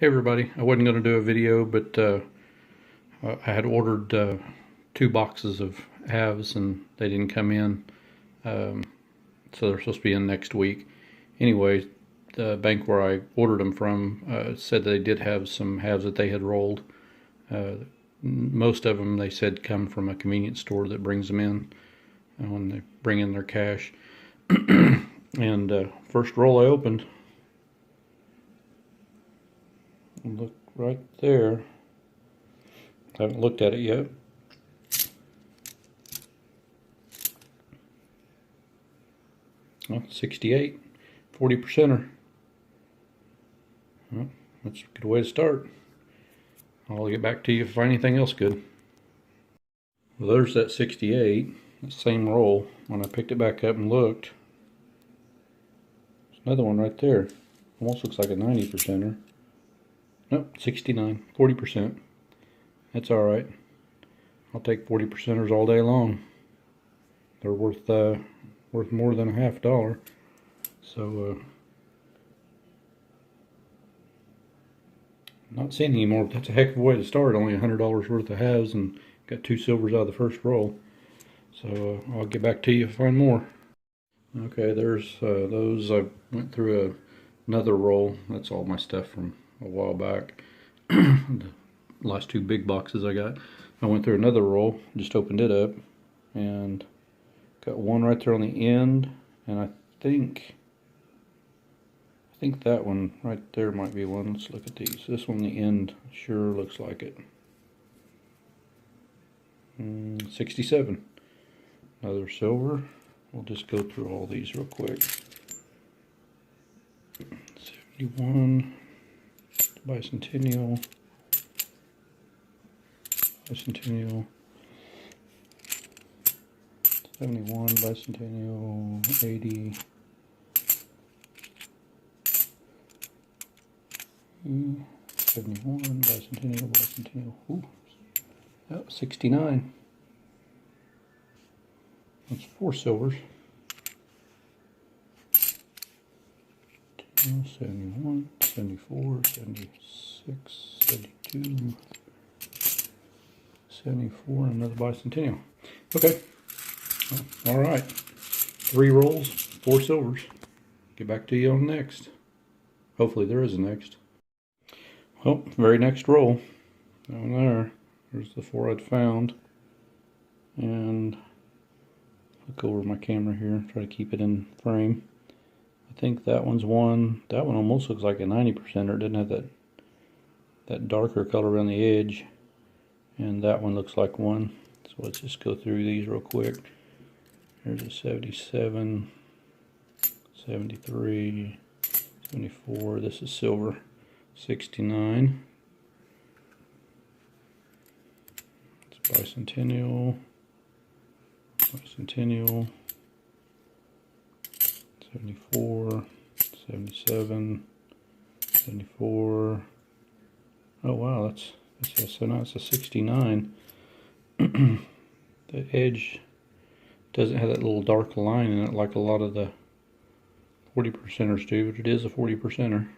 Hey everybody, I wasn't going to do a video, but I had ordered 2 boxes of halves and they didn't come in, so they're supposed to be in next week. Anyway, the bank where I ordered them from said they did have some halves that they had rolled. Most of them, they said, come from a convenience store that brings them in when they bring in their cash. And first roll I opened, look right there. I haven't looked at it yet. Well, 68, 40%er. Well, that's a good way to start. I'll get back to you if I find anything else good. Well, there's that 68, the same roll. When I picked it back up and looked, there's another one right there. Almost looks like a 90%er. Nope, 69, 40%. That's all right. I'll take 40%ers all day long. They're worth more than $50. So not seeing any more. That's a heck of a way to start. Only $100 worth of halves, and got 2 silvers out of the first roll. So I'll get back to you if I find more. Okay, there's those. I went through another roll. That's all my stuff from a while back. The last 2 big boxes I got. I went through another roll, just opened it up, and got one right there on the end, and I think that one right there might be one. Let's look at these. This one on the end sure looks like it. 67. Another silver. We'll just go through all these real quick. 71. Bicentennial. 71 bicentennial, 80, 71 bicentennial, ooh, oh, 69. That's 4 silvers. 71, 74, 76, 72, 74, and another bicentennial. Okay. Well, all right. 3 rolls, 4 silvers. Get back to you on the next. Hopefully there is a next. Well, very next roll. Down there. There's the 4 I'd found. And look over my camera here. Try to keep it in frame. I think that one's one. That one almost looks like a 90%er. It didn't have that darker color around the edge. And that one looks like one. So let's just go through these real quick. There's a 77, 73, 74. This is silver. 69. It's bicentennial. 74, 77, 74. Oh wow, that's so now it's a 69. The edge doesn't have that little dark line in it like a lot of the 40%ers do, but it is a 40%er.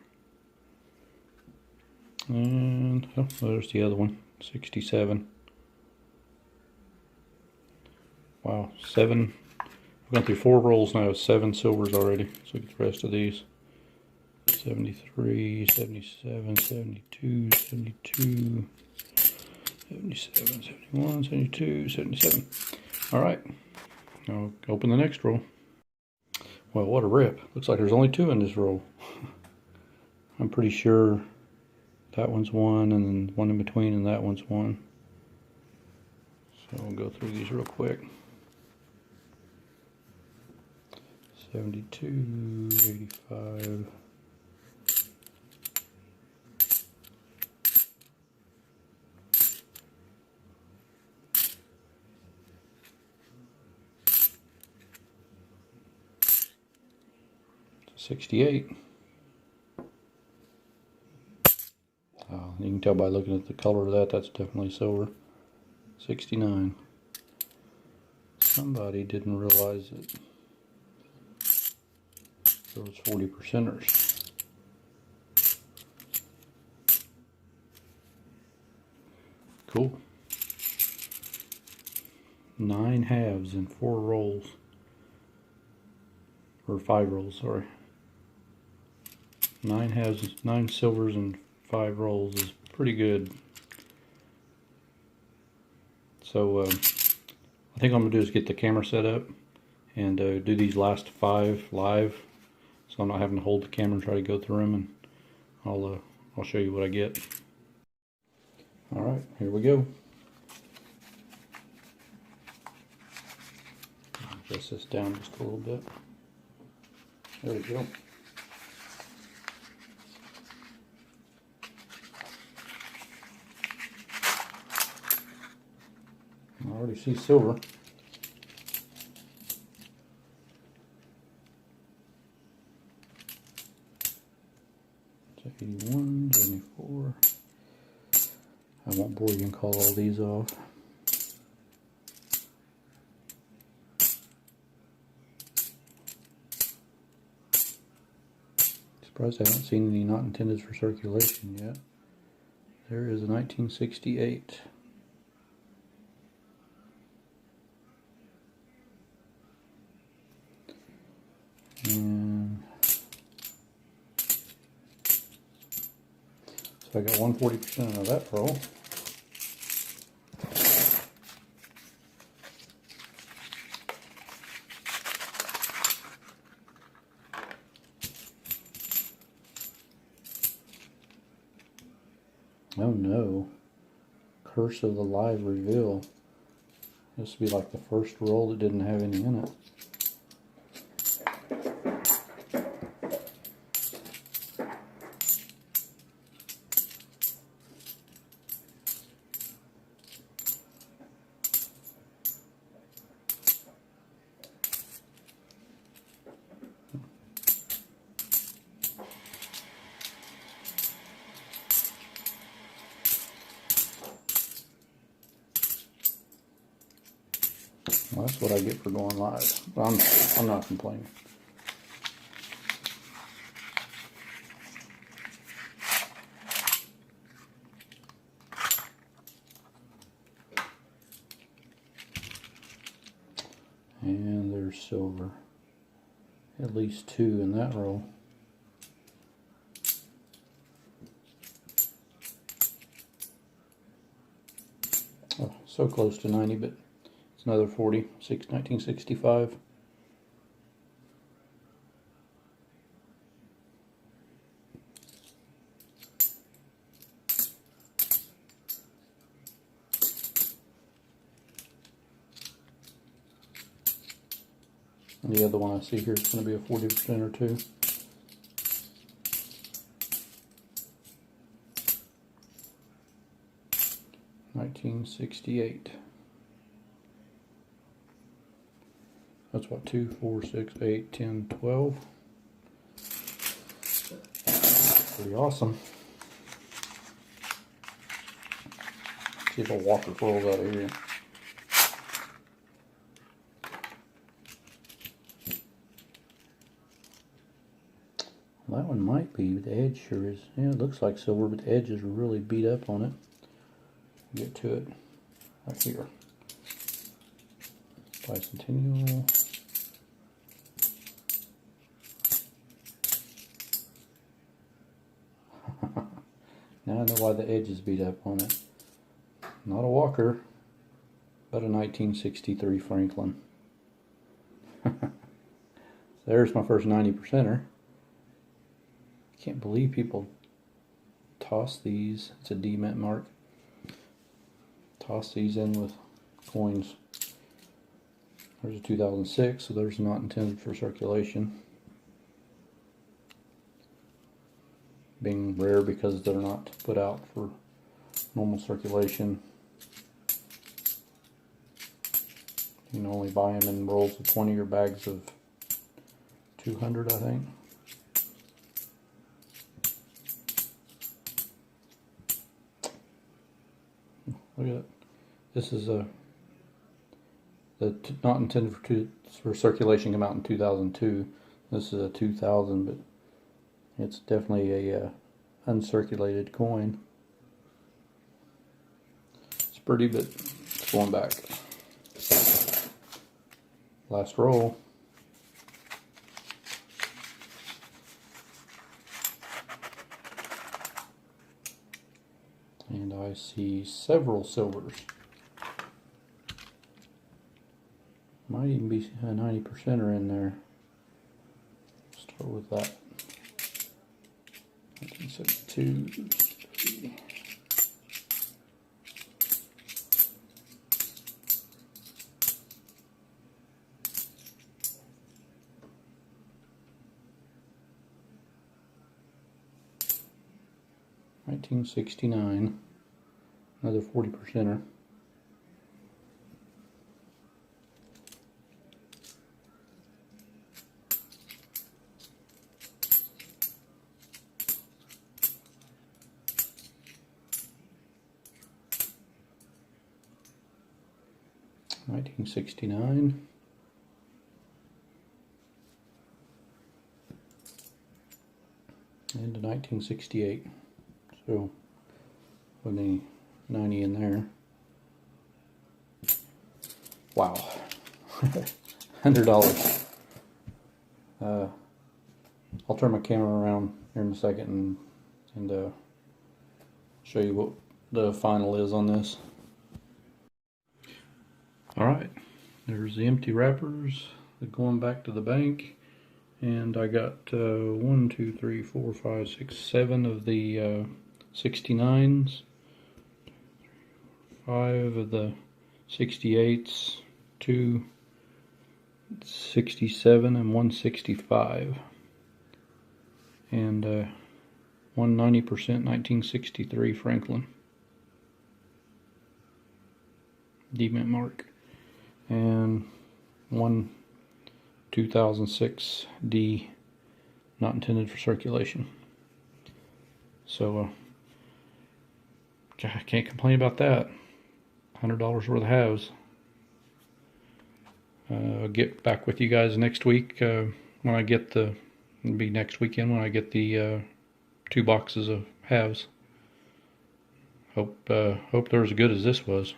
And oh, there's the other one, 67. Wow, 7. I've gone through 4 rolls now, 7 silvers already. So get the rest of these. 73, 77, 72, 72, 77, 71, 72, 77. All right. I'll open the next roll. Well, what a rip. Looks like there's only 2 in this roll. I'm pretty sure that one's one, and then one in between, and that one's one. So I'll go through these real quick. 72, 85. $68. You can tell by looking at the color of that, that's definitely silver. 69. Somebody didn't realize that there was 40%ers. Cool. 9 halves and 4 rolls. Or 5 rolls, sorry. 9 halves, 9 silvers and 5 rolls is pretty good. So I think I'm going to do is get the camera set up and do these last 5 live, so I'm not having to hold the camera and try to go through them, and I'll show you what I get. Alright, here we go. Adjust this down just a little bit. There we go. I already see silver. It's 81, 74. I won't bore you and call all these off. Surprised I haven't seen any not intended for circulation yet. There is a 1968. And so I got 140% of that roll. Oh no. Curse of the Live Reveal. This would be like the first roll that didn't have any in it. Well, that's what I get for going live. I'm not complaining. And there's silver. At least 2 in that row. Oh, so close to 90, but it's another 40, 1965. And the other one I see here is going to be a 40% or 2. $1968. That's what, 2, 4, 6, 8, 10, 12. Pretty awesome. See if a walker rolls out of here. Well, that one might be, but the edge sure is. Yeah, it looks like silver, but the edge is really beat up on it. Get to it right here. Bicentennial. Now I know why the edge is beat up on it. Not a Walker, but a 1963 Franklin. There's my first 90%er. I can't believe people toss these. It's a D-Mint mark. Toss these in with coins. There's a 2006, so there's not intended for circulation. Being rare because they're not put out for normal circulation. You can only buy them in rolls of 20 or bags of 200, I think. Look at that. This is not intended for circulation. Came out in 2002. This is a 2000, but it's definitely a uncirculated coin. pretty, but it's going back. Last roll. And I see several silvers. Might even be a 90%er in there. Start with that. 1972, 3. $1969, another 40%er. $1969. And to 1968. So, with the 90 in there. Wow. $100. I'll turn my camera around here in a second and show you what the final is on this. Alright, there's the empty wrappers going back to the bank. And I got 1, 2, 3, 4, 5, 6, 7 of the 69s, 5 of the 68s, 2 67 and 165, and 190% 1963 Franklin D-mint mark, and 1 2006 D, not intended for circulation. So I can't complain about that. $100 worth of halves. I'll get back with you guys next week when I get it'll be next weekend when I get the 2 boxes of halves. Hope they're as good as this was.